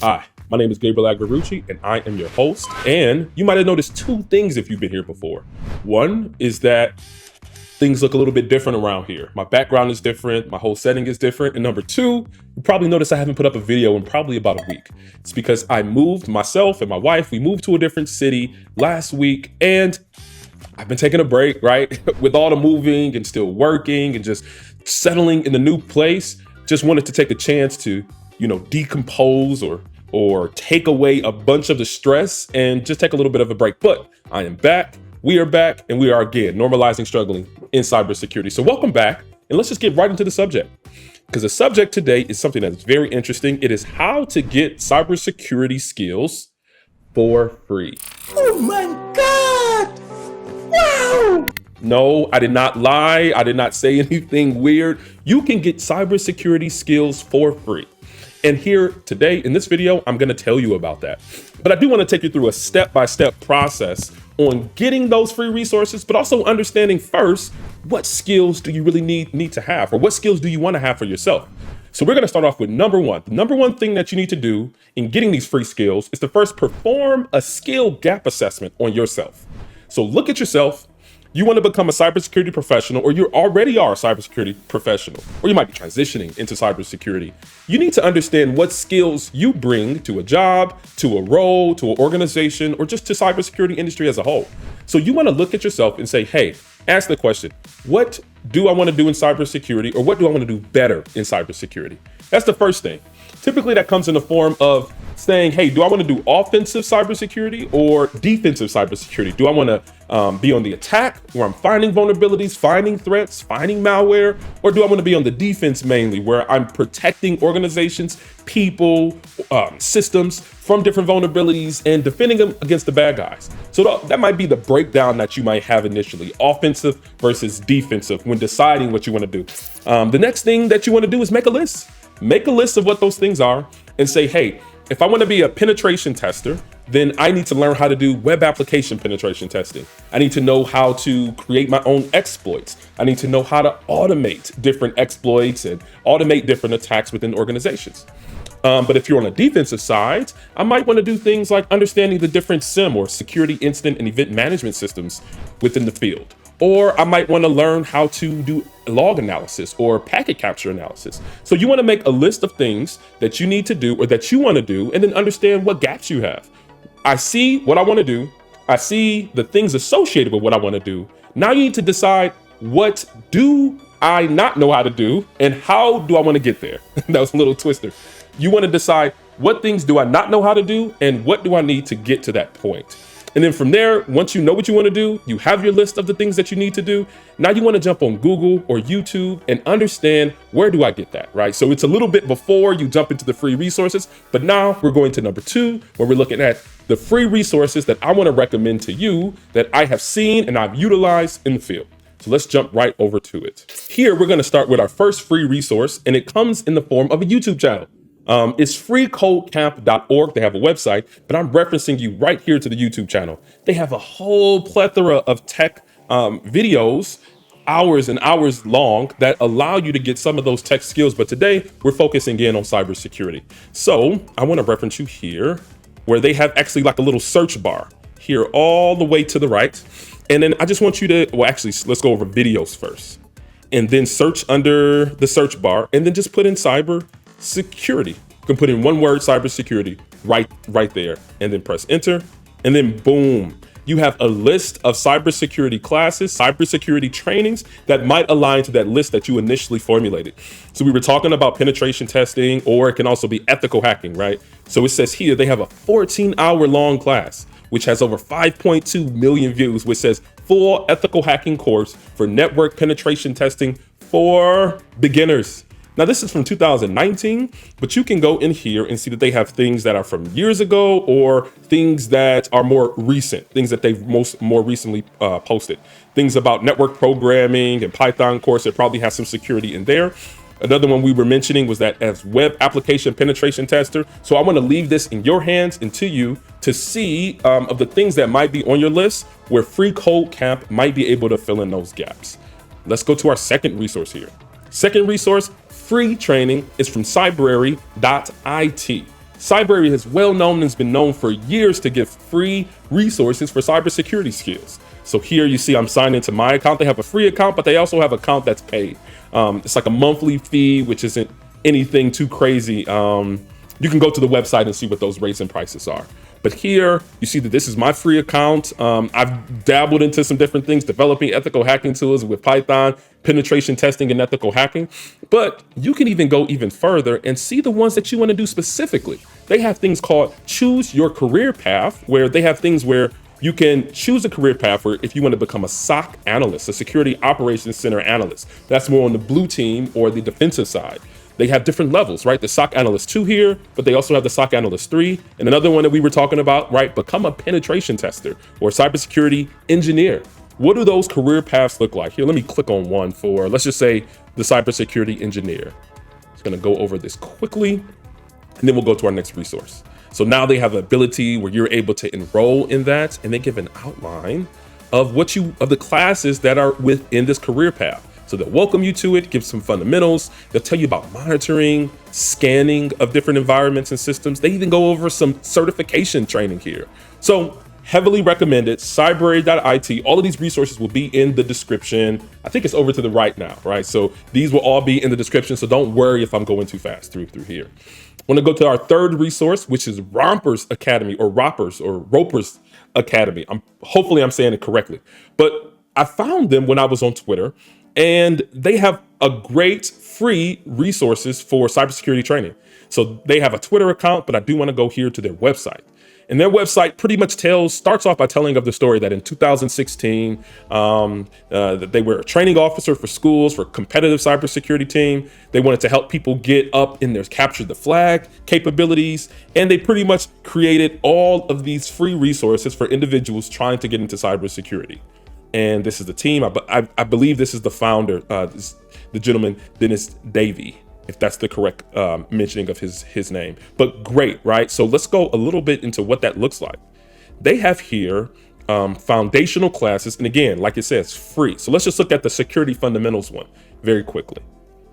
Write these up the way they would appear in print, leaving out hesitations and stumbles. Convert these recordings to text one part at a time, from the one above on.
Hi, my name is Gabriel Agboruche, and I am your host. And you might have noticed two things if you've been here before. One is that things look a little bit different around here. My background is different, my whole setting is different. And number two, you probably noticed I haven't put up a video in probably about a week. It's because I moved, myself and my wife, we moved to a different city last week, and I've been taking a break, right? With all the moving and still working and just settling in the new place. Just wanted to take a chance to, decompose or take away a bunch of the stress and just take a little bit of a break. But I am back, we are back, and we are again normalizing struggling in cybersecurity. So welcome back, and let's just get right into the subject. Because the subject today is something that's very interesting. It is how to get cybersecurity skills for free. Oh my God! Wow! No, I did not lie. I did not say anything weird. You can get cybersecurity skills for free. And here today in this video, I'm going to tell you about that. But I do want to take you through a step-by-step process on getting those free resources, but also understanding first, what skills do you really need to have, or what skills do you want to have for yourself? So we're going to start off with number one. The number one thing that you need to do in getting these free skills is to first perform a skill gap assessment on yourself. So look at yourself. You want to become a cybersecurity professional, or you already are a cybersecurity professional, or you might be transitioning into cybersecurity. You need to understand what skills you bring to a job, to a role, to an organization, or just to cybersecurity industry as a whole. So you want to look at yourself and say, hey, ask the question, what do I want to do in cybersecurity, or what do I want to do better in cybersecurity? That's the first thing. Typically that comes in the form of saying, hey, do I want to do offensive cybersecurity or defensive cybersecurity? Do I want to be on the attack where I'm finding vulnerabilities, finding threats, finding malware? Or do I want to be on the defense mainly where I'm protecting organizations, people, systems from different vulnerabilities and defending them against the bad guys? So that might be the breakdown that you might have initially, offensive versus defensive when deciding what you want to do. The next thing that you want to do is make a list. Make a list of what those things are and say, hey, if I want to be a penetration tester, then I need to learn how to do web application penetration testing. I need to know how to create my own exploits. I need to know how to automate different exploits and automate different attacks within organizations. But if you're on a defensive side, I might want to do things like understanding the different SIEM or security incident and event management systems within the field. Or I might want to learn how to do log analysis or packet capture analysis. So you want to make a list of things that you need to do or that you want to do, and then understand what gaps you have. I see what I want to do. I see the things associated with what I want to do. Now you need to decide, what do I not know how to do and how do I want to get there? That was a little twister. You want to decide, what things do I not know how to do and what do I need to get to that point? And then from there, once you know what you want to do, you have your list of the things that you need to do. Now you want to jump on Google or YouTube and understand, where do I get that, right? So it's a little bit before you jump into the free resources, but now we're going to number two, where we're looking at the free resources that I want to recommend to you that I have seen and I've utilized in the field. So let's jump right over to it. Here, we're going to start with our first free resource, and it comes in the form of a YouTube channel. It's freecodecamp.org. They have a website, but I'm referencing you right here to the YouTube channel. They have a whole plethora of tech videos, hours and hours long, that allow you to get some of those tech skills. But today we're focusing in on cybersecurity. So I want to reference you here, where they have actually like a little search bar here all the way to the right. And then I just want you to, well, actually, let's go over videos first, and then search under the search bar, and then just put in cybersecurity. You can put in one word, cybersecurity, right there, and then press enter, and then boom, you have a list of cybersecurity classes, cybersecurity trainings that might align to that list that you initially formulated. So we were talking about penetration testing, or it can also be ethical hacking, right? So it says here they have a 14-hour long class, which has over 5.2 million views, which says full ethical hacking course for network penetration testing for beginners. Now, this is from 2019, but you can go in here and see that they have things that are from years ago, or things that are more recent, things that they've more recently posted. Things about network programming and Python course that probably has some security in there. Another one we were mentioning was that as web application penetration tester. So I want to leave this in your hands and to you to see of the things that might be on your list where Free Code Camp might be able to fill in those gaps. Let's go to our second resource here. Second resource, free training, is from cybrary.it. Cyber is well known and has been known for years to give free resources for cybersecurity skills. So here you see I'm signed into my account. They have a free account, but they also have an account that's paid. It's like a monthly fee, which isn't anything too crazy. You can go to the website and see what those rates and prices are. But here you see that this is my free account. I've dabbled into some different things, developing ethical hacking tools with Python, penetration testing and ethical hacking. But you can even go even further and see the ones that you want to do specifically. They have things called choose your career path, where they have things where you can choose a career path where if you want to become a SOC analyst, a security operations center analyst, that's more on the blue team or the defensive side. They have different levels, right? The SOC Analyst 2 here, but they also have the SOC Analyst 3. And another one that we were talking about, right? Become a penetration tester or cybersecurity engineer. What do those career paths look like? Here, let me click on one for, let's just say, the cybersecurity engineer. Just gonna go over this quickly, and then we'll go to our next resource. So now they have the ability where you're able to enroll in that, and they give an outline of the classes that are within this career path. So they'll welcome you to it, give some fundamentals. They'll tell you about monitoring, scanning of different environments and systems. They even go over some certification training here. So heavily recommended, cyber.it. All of these resources will be in the description. I think it's over to the right now, right? So these will all be in the description. So don't worry if I'm going too fast through here. I want to go to our third resource, which is Rompers Academy or Ropers Academy. Hopefully I'm saying it correctly, but I found them when I was on Twitter. And they have a great free resources for cybersecurity training. So they have a Twitter account, but I do want to go here to their website. And their website pretty much starts off by telling of the story that in 2016, that they were a training officer for schools for competitive cybersecurity team. They wanted to help people get up in their capture the flag capabilities. And they pretty much created all of these free resources for individuals trying to get into cybersecurity. And this is the team. I believe this is the founder, the gentleman, Dennis Davey, if that's the correct mentioning of his name. But great, right? So let's go a little bit into what that looks like. They have here foundational classes. And again, like it says, free. So let's just look at the security fundamentals one very quickly.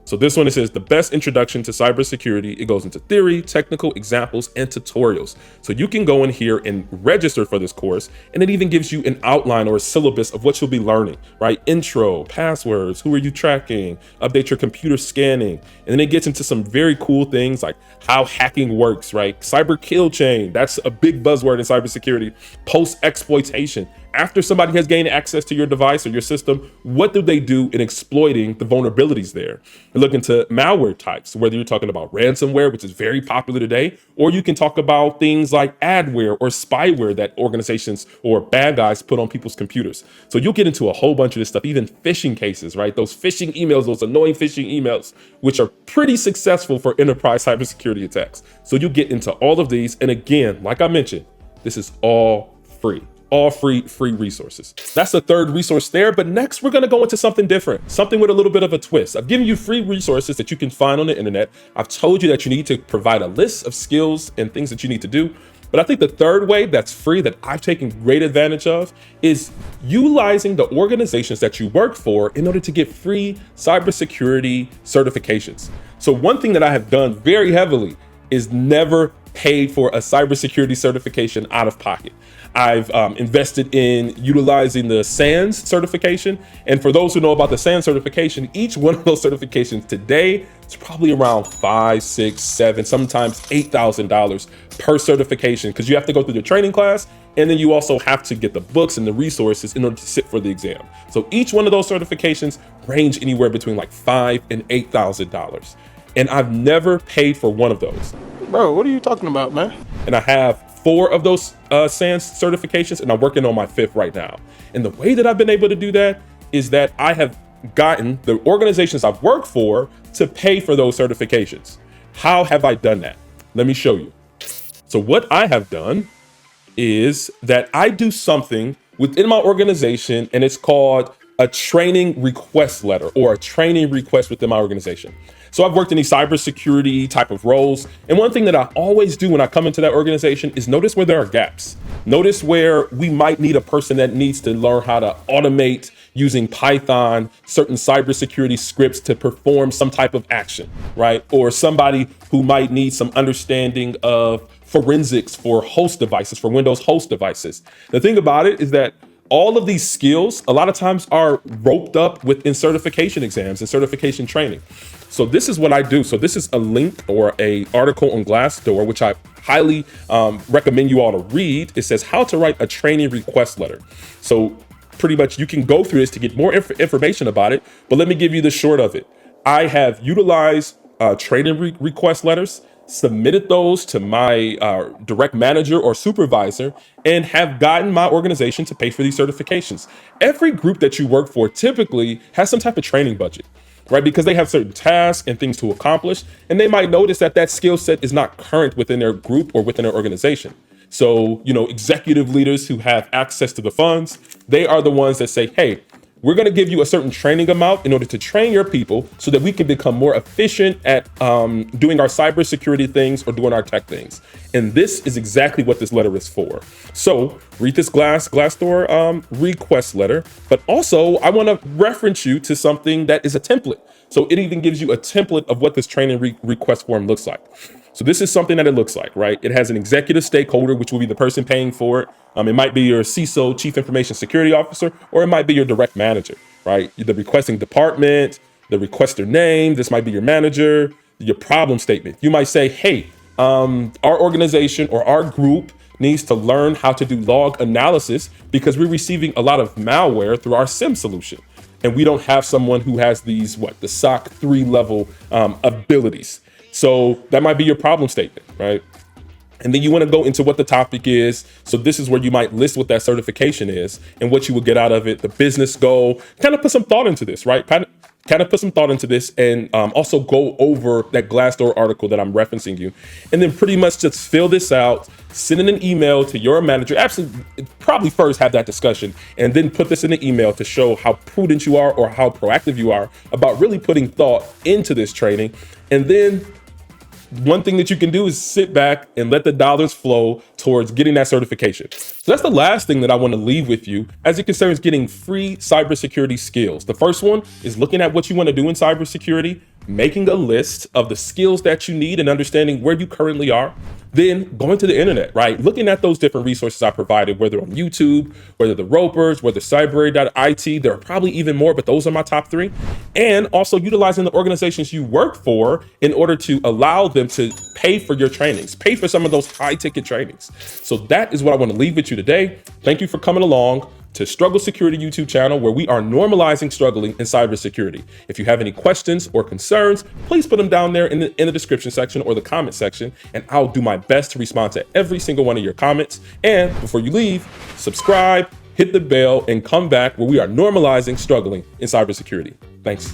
So this one, it says the best introduction to cybersecurity. It goes into theory, technical examples, and tutorials. So you can go in here and register for this course, and it even gives you an outline or a syllabus of what you'll be learning, right? Intro, passwords, who are you tracking, update your computer scanning. And then it gets into some very cool things like how hacking works, right? Cyber kill chain, that's a big buzzword in cybersecurity. Post-exploitation. After somebody has gained access to your device or your system, what do they do in exploiting the vulnerabilities there? And look into malware types, whether you're talking about ransomware, which is very popular today, or you can talk about things like adware or spyware that organizations or bad guys put on people's computers. So you'll get into a whole bunch of this stuff, even phishing cases, right? Those phishing emails, those annoying phishing emails, which are pretty successful for enterprise cybersecurity attacks. So you'll get into all of these. And again, like I mentioned, this is all free. All free resources. That's the third resource there. But next, we're going to go into something different, something with a little bit of a twist. I've given you free resources that you can find on the internet. I've told you that you need to provide a list of skills and things that you need to do. But I think the third way that's free that I've taken great advantage of is utilizing the organizations that you work for in order to get free cybersecurity certifications. So one thing that I have done very heavily is never paid for a cybersecurity certification out of pocket. I've invested in utilizing the SANS certification. And for those who know about the SANS certification, each one of those certifications today is probably around $5, $6, $7, sometimes $8,000 per certification, because you have to go through the training class. And then you also have to get the books and the resources in order to sit for the exam. So each one of those certifications range anywhere between like $5,000 and $8,000. And I've never paid for one of those. Bro, what are you talking about, man? And I have 4 of those SANS certifications, and I'm working on my 5th right now. And the way that I've been able to do that is that I have gotten the organizations I've worked for to pay for those certifications. How have I done that? Let me show you. So what I have done is that I do something within my organization, and it's called a training request letter or a training request within my organization. So I've worked in these cybersecurity type of roles. And one thing that I always do when I come into that organization is notice where there are gaps. Notice where we might need a person that needs to learn how to automate, using Python, certain cybersecurity scripts to perform some type of action, right? Or somebody who might need some understanding of forensics for host devices, for Windows host devices. The thing about it is that all of these skills a lot of times are roped up within certification exams and certification training. So this is what I do. So this is a link or a article on Glassdoor, which I highly recommend you all to read. It says how to write a training request letter. So pretty much you can go through this to get more information about it, but let me give you the short of it. I have utilized training request letters, submitted those to my direct manager or supervisor, and have gotten my organization to pay for these certifications. Every group that you work for typically has some type of training budget, right? Because they have certain tasks and things to accomplish, and they might notice that that skill set is not current within their group or within their organization. So, executive leaders who have access to the funds, they are the ones that say, hey, we're going to give you a certain training amount in order to train your people so that we can become more efficient at doing our cybersecurity things or doing our tech things. And this is exactly what this letter is for. So read this Glassdoor request letter, but also I want to reference you to something that is a template. So it even gives you a template of what this training request form looks like. So this is something that it looks like, right? It has an executive stakeholder, which will be the person paying for it. It might be your CISO, Chief Information Security Officer, or it might be your direct manager, right? The requesting department, the requester name, this might be your manager, your problem statement. You might say, hey, our organization or our group needs to learn how to do log analysis because we're receiving a lot of malware through our SIM solution. And we don't have someone who has these, the SOC 3 level abilities. So that might be your problem statement, right? And then you want to go into what the topic is. So this is where you might list what that certification is and what you will get out of it, the business goal. Kind of put some thought into this, right? Kind of put some thought into this, and also go over that Glassdoor article that I'm referencing you. And then pretty much just fill this out, send in an email to your manager. Absolutely, probably first have that discussion and then put this in an email to show how prudent you are or how proactive you are about really putting thought into this training. And then one thing that you can do is sit back and let the dollars flow towards getting that certification. So that's the last thing that I want to leave with you as it concerns getting free cybersecurity skills. The first one is looking at what you want to do in cybersecurity, making a list of the skills that you need and understanding where you currently are. Then going to the internet, right? Looking at those different resources I provided, whether on YouTube, whether the Ropers, whether cyber.it, there are probably even more, but those are my top 3. And also utilizing the organizations you work for in order to allow them to pay for your trainings, pay for some of those high ticket trainings. So that is what I want to leave with you today. Thank you for coming along to Struggle Security YouTube channel, where we are normalizing struggling in cybersecurity. If you have any questions or concerns, please put them down there in the description section or the comment section, and I'll do my best to respond to every single one of your comments. And before you leave, subscribe, hit the bell, and come back where we are normalizing struggling in cybersecurity. Thanks.